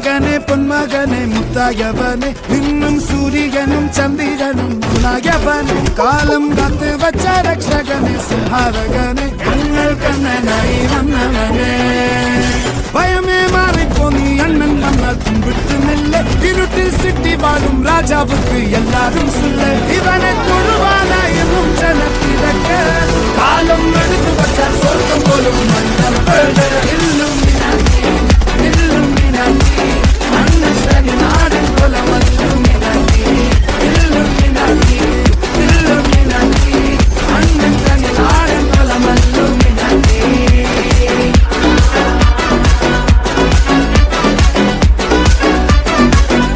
മകനെ പൊന്മകനെ മുത്തായവനെ നിന്നും സൂര്യനും ചന്ദ്രനും ഉണ്ടായവനെ കാലം കാത്ത് വച്ച രക്ഷകനെ സംഹാരകനെ ഞങ്ങൾ കണ്ണനായി വന്നവനെ ഭയമേ മാറിപ്പോ നീ അണ്ണൻ വന്നാൽ തുമ്പിട്ടുന്നില്ല ഇരുട്ടിൽ സിറ്റി വാഴും രാജാവുക്ക് എല്ലാരും സുല്ല ഇവനെ തൊഴുവാനായും ജനത്തിരക്ക് കാലം എടുത്തു വച്ചാൽ സ്വർഗം പോലും മണ്ണ എല്ലും